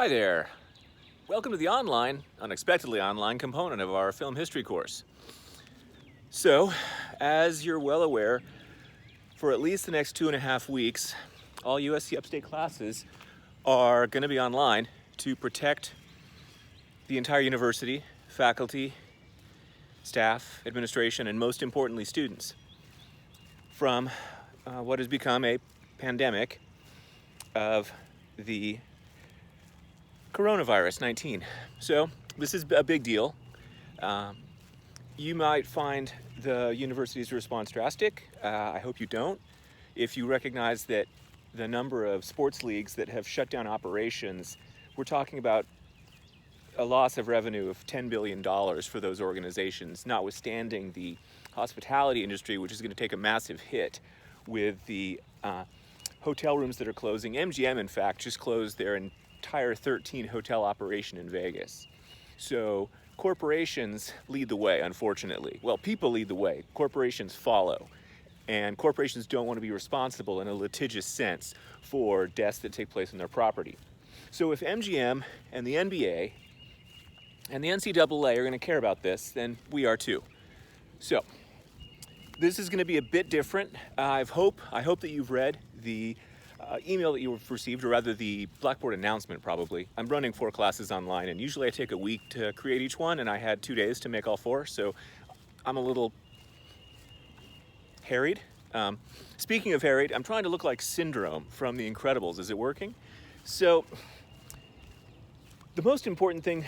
Hi there. Welcome to the unexpectedly online component of our film history course. So, as you're well aware, for at least the next 2.5 weeks, all USC Upstate classes are going to be online to protect the entire university, faculty, staff, administration, and most importantly, students from what has become a pandemic of the coronavirus 19. So this is a big deal. You might find the university's response drastic. I hope you don't. If you recognize that the number of sports leagues that have shut down operations, we're talking about a loss of revenue of $10 billion for those organizations, notwithstanding the hospitality industry, which is going to take a massive hit with the hotel rooms that are closing. MGM, in fact, just closed their entire 13 hotel operation in Vegas. So corporations lead the way, unfortunately. Well, people lead the way, corporations follow. And corporations don't want to be responsible in a litigious sense for deaths that take place on their property. So if MGM and the NBA and the NCAA are going to care about this, then we are too. So this is going to be a bit different. I hope that you've read the email that you received, or rather the Blackboard announcement probably. I'm running 4 classes online, and usually I take a week to create each one, and I had 2 days to make all 4, so I'm a little harried. Speaking of harried, I'm trying to look like Syndrome from The Incredibles. Is it working? So the most important thing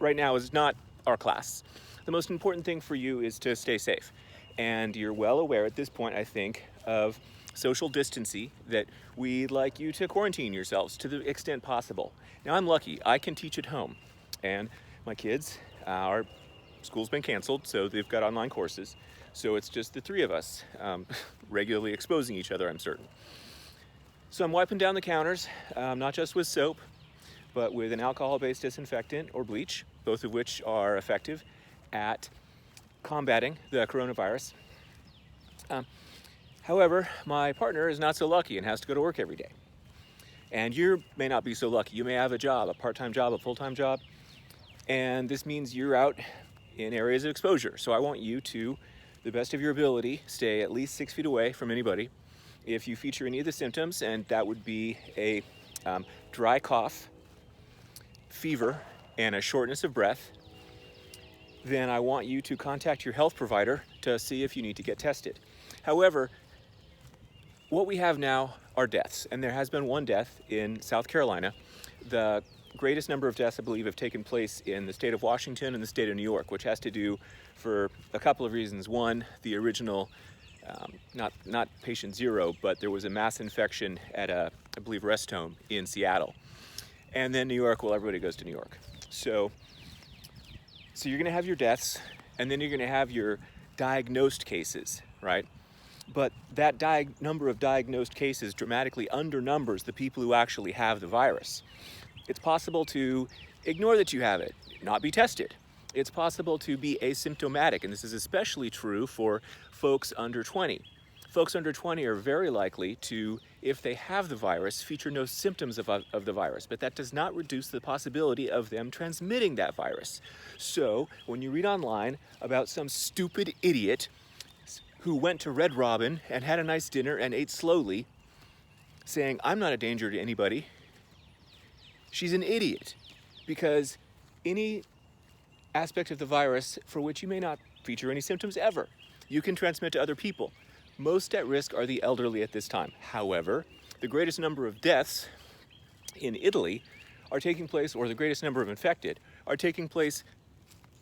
right now is not our class. The most important thing for you is to stay safe. And you're well aware at this point, I think, of social distancing, that we'd like you to quarantine yourselves to the extent possible. Now, I'm lucky. I can teach at home. And my kids, our school's been canceled, so they've got online courses. So it's just the 3 of us, regularly exposing each other, I'm certain. So I'm wiping down the counters, not just with soap, but with an alcohol-based disinfectant or bleach, both of which are effective at combating the coronavirus. However, my partner is not so lucky and has to go to work every day. And you may not be so lucky. You may have a job, a part-time job, a full-time job, and this means you're out in areas of exposure. So I want you to, the best of your ability, stay at least 6 feet away from anybody. If you feature any of the symptoms, and that would be a dry cough, fever, and a shortness of breath, then I want you to contact your health provider to see if you need to get tested. However, what we have now are deaths, and there has been 1 death in South Carolina. The greatest number of deaths, I believe, have taken place in the state of Washington and the state of New York, which has to do for a couple of reasons. One, the original, not patient 0, but there was a mass infection at a, I believe, rest home in Seattle. And then New York, well, everybody goes to New York. So you're going to have your deaths, and then you're going to have your diagnosed cases, right? But that number of diagnosed cases dramatically undernumbers the people who actually have the virus. It's possible to ignore that you have it, not be tested. It's possible to be asymptomatic, and this is especially true for folks under 20. Folks under 20 are very likely to, if they have the virus, feature no symptoms of the virus, but that does not reduce the possibility of them transmitting that virus. So when you read online about some stupid idiot who went to Red Robin and had a nice dinner and ate slowly, saying, I'm not a danger to anybody, she's an idiot, because any aspect of the virus for which you may not feature any symptoms ever, you can transmit to other people. Most at risk are the elderly at this time. However, the greatest number of deaths in Italy are taking place, or the greatest number of infected, are taking place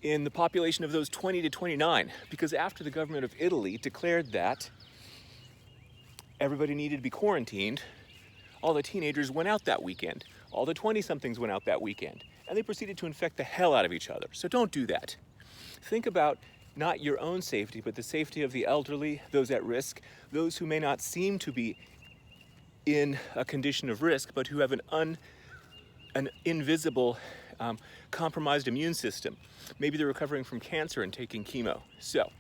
in the population of those 20 to 29, because after the government of Italy declared that everybody needed to be quarantined, all the teenagers went out that weekend. All the 20-somethings went out that weekend, and they proceeded to infect the hell out of each other. So don't do that. Think about not your own safety, but the safety of the elderly, those at risk, those who may not seem to be in a condition of risk, but who have an invisible, compromised immune system. Maybe they're recovering from cancer and taking chemo. So,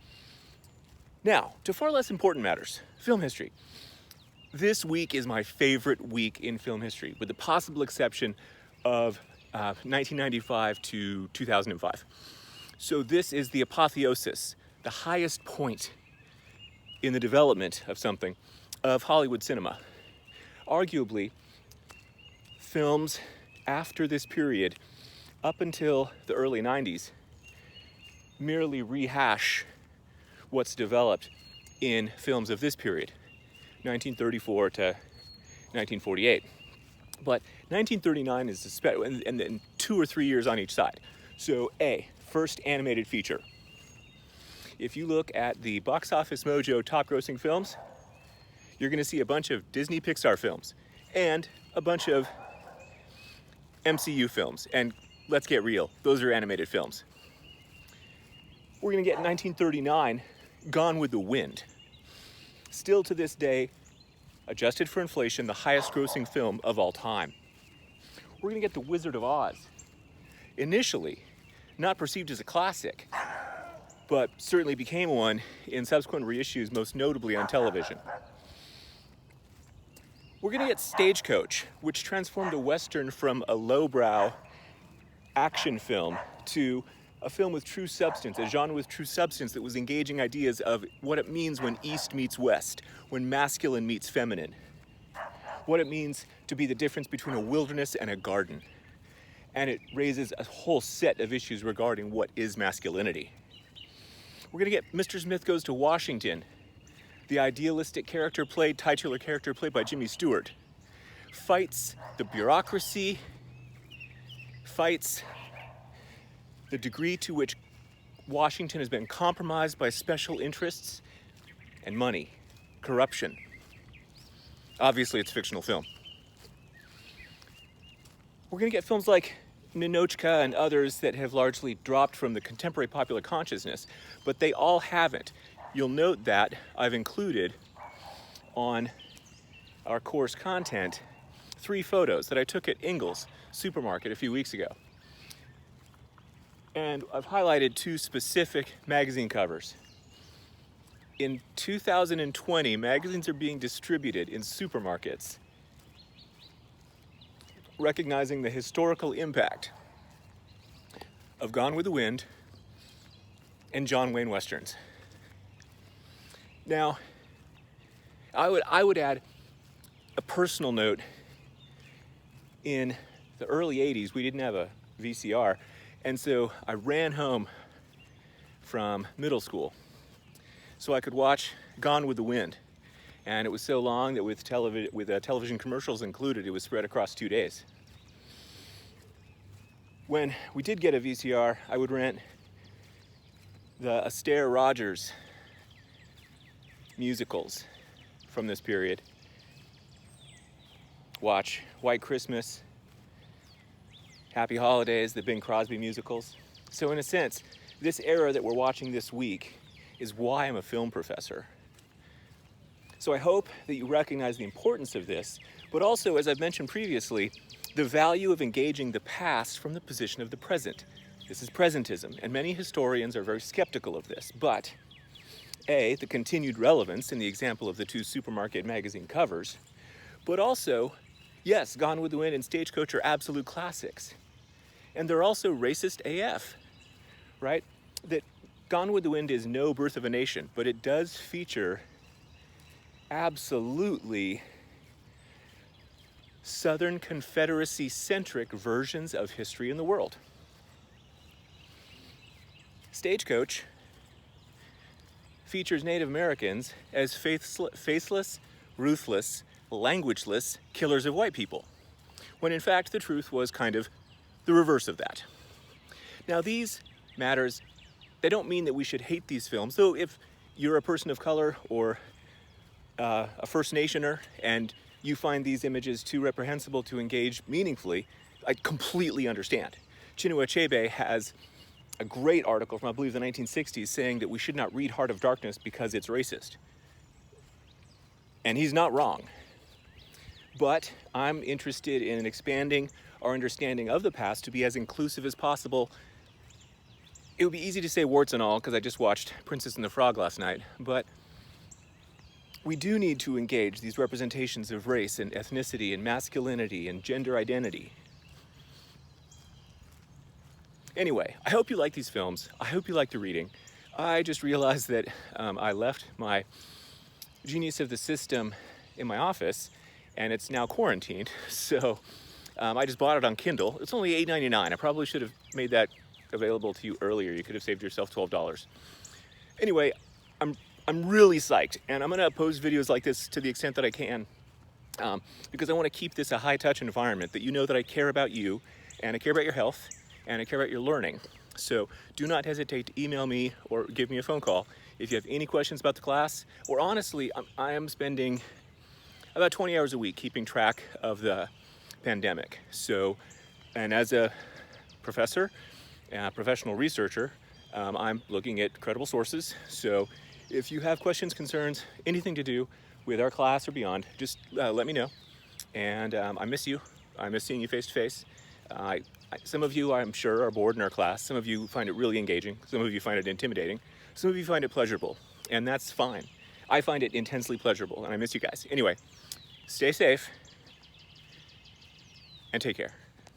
now, to far less important matters, film history. This week is my favorite week in film history, with the possible exception of 1995 to 2005. So this is the apotheosis, the highest point in the development of something, of Hollywood cinema. Arguably, films after this period, up until the early 90s, merely rehash what's developed in films of this period, 1934 to 1948. But 1939 is and then 2 or 3 years on each side. So A, first animated feature. If you look at the Box Office Mojo top grossing films, you're gonna see a bunch of Disney Pixar films and a bunch of MCU films. And let's get real, those are animated films. We're gonna get in 1939, Gone with the Wind. Still to this day, adjusted for inflation, the highest grossing film of all time. We're gonna get The Wizard of Oz. Initially, not perceived as a classic, but certainly became one in subsequent reissues, most notably on television. We're gonna get Stagecoach, which transformed a Western from a lowbrow action film to a film with true substance, a genre with true substance that was engaging ideas of what it means when East meets West, when masculine meets feminine, what it means to be the difference between a wilderness and a garden. And it raises a whole set of issues regarding what is masculinity. We're gonna get Mr. Smith Goes to Washington, the idealistic character played, titular character played by Jimmy Stewart, fights the bureaucracy, fights the degree to which Washington has been compromised by special interests and money, corruption. Obviously, it's a fictional film. We're gonna get films like Ninotchka and others that have largely dropped from the contemporary popular consciousness, but they all haven't. You'll note that I've included on our course content 3 photos that I took at Ingles Supermarket a few weeks ago. And I've highlighted 2 specific magazine covers. In 2020, magazines are being distributed in supermarkets, recognizing the historical impact of Gone with the Wind and John Wayne Westerns. Now, I would add a personal note. In the early 80s, we didn't have a VCR, and so I ran home from middle school so I could watch Gone with the Wind. And it was so long that with television commercials included, it was spread across 2 days. When we did get a VCR, I would rent the Astaire Rogers musicals from this period. Watch White Christmas, Happy Holidays, the Bing Crosby musicals. So in a sense, this era that we're watching this week is why I'm a film professor. So I hope that you recognize the importance of this, but also, as I've mentioned previously, the value of engaging the past from the position of the present. This is presentism, and many historians are very skeptical of this, but A, the continued relevance in the example of the 2 supermarket magazine covers, but also, yes, Gone with the Wind and Stagecoach are absolute classics. And they're also racist AF, right? That Gone with the Wind is no Birth of a Nation, but it does feature absolutely Southern Confederacy-centric versions of history in the world. Stagecoach features Native Americans as faithless, ruthless, languageless killers of white people, when in fact the truth was kind of the reverse of that. Now these matters, they don't mean that we should hate these films, though if you're a person of color or a First Nationer and you find these images too reprehensible to engage meaningfully, I completely understand. Chinua Achebe has a great article from, I believe, the 1960s saying that we should not read Heart of Darkness because it's racist. And he's not wrong. But I'm interested in expanding our understanding of the past to be as inclusive as possible. It would be easy to say warts and all because I just watched Princess and the Frog last night, but we do need to engage these representations of race and ethnicity and masculinity and gender identity. Anyway, I hope you like these films. I hope you like the reading. I just realized that I left my Genius of the System in my office, and it's now quarantined. So I just bought it on Kindle. It's only $8.99. I probably should have made that available to you earlier. You could have saved yourself $12. Anyway, I'm really psyched, and I'm gonna post videos like this to the extent that I can, because I want to keep this a high-touch environment, that you know that I care about you, and I care about your health, and I care about your learning. So do not hesitate to email me or give me a phone call if you have any questions about the class, or honestly, I am spending about 20 hours a week keeping track of the pandemic. So, and as a professor, a professional researcher, I'm looking at credible sources. So if you have questions, concerns, anything to do with our class or beyond, just let me know. And I miss you. I miss seeing you face to face. Some of you, I'm sure, are bored in our class. Some of you find it really engaging. Some of you find it intimidating. Some of you find it pleasurable, and that's fine. I find it intensely pleasurable, and I miss you guys. Anyway, stay safe and take care.